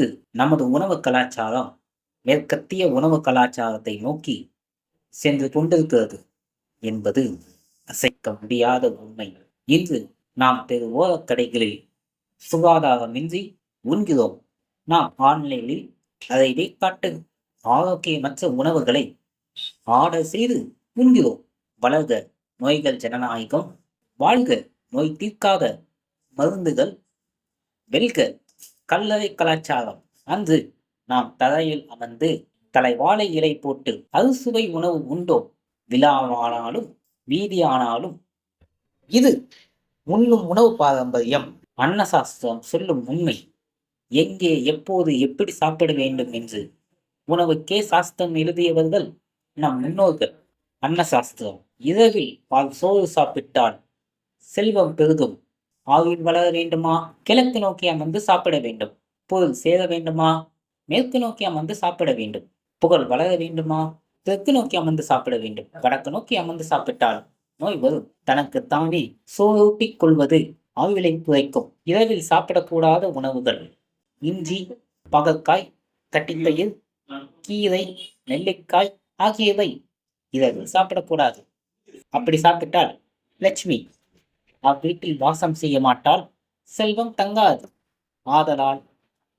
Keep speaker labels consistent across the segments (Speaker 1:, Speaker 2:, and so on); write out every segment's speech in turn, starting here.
Speaker 1: இன்று நமது உணவு கலாச்சாரம் மேற்கத்திய உணவு கலாச்சாரத்தை நோக்கி சென்று கொண்டிருக்கிறது என்பது அசைக்க முடியாத உண்மை. இன்று நாம் தெரு ஓரக் கடைகளில் சுகாதாரமின்றி உண்கிறோம். நாம் ஆன்லைனில் அதை காட்டு ஆரோக்கியமற்ற உணவுகளை ஆர்டர் செய்து உண்கிறோம். வளர்க நோய்கள் ஜனநாயகம், வாழ்க நோய் தீர்க்காத மருந்துகள், வெல்க கல்லறை கலாச்சாரம். அன்று நாம் தரையில் அமர்ந்து தலைவாழை இலை போட்டு அறுசுவை உணவு உண்டோம். விழாவானாலும் வீதியானாலும் இது உண்ணும் உணவு பாரம்பரியம். அன்னசாஸ்திரம் சொல்லும் உண்மை. எங்கே எப்போது எப்படி சாப்பிட வேண்டும் என்று உணவுக்கே சாஸ்திரம் எழுதியவர்கள் நம் முன்னோர்கள். அன்னசாஸ்திரம். இரவில் பால் சோறு சாப்பிட்டால் செல்வம் பெருகும். ஆயுள் வளர வேண்டுமா? கிழக்கு நோக்கி அமர்ந்து சாப்பிட வேண்டும். பொருள் சேர வேண்டுமா? மேற்கு நோக்கி அமர்ந்து சாப்பிட வேண்டும். புகழ் வளர வேண்டுமா? தெற்கு நோக்கி அமர்ந்து சாப்பிட வேண்டும். வடக்கு நோக்கி அமர்ந்து சாப்பிட்டால் நோய் வரும். தனக்குத்தானே சோறூட்டிக் கொள்வது ஆயுளை குறைக்கும். இரவில் சாப்பிடக்கூடாத உணவுகள்: இஞ்சி, பாகற்காய், தட்டிப்பயிர், கீரை, நெல்லிக்காய் ஆகியவை இரவில் சாப்பிடக்கூடாது. அப்படி சாப்பிட்டால் லட்சுமி அவ்வீட்டில் வாசம் செய்ய மாட்டால், செல்வம் தங்காது. ஆதலால்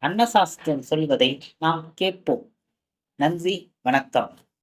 Speaker 1: அன்னசாஸ்திரம் சொல்வதை நாம் கேட்போம். நன்றி, வணக்கம்.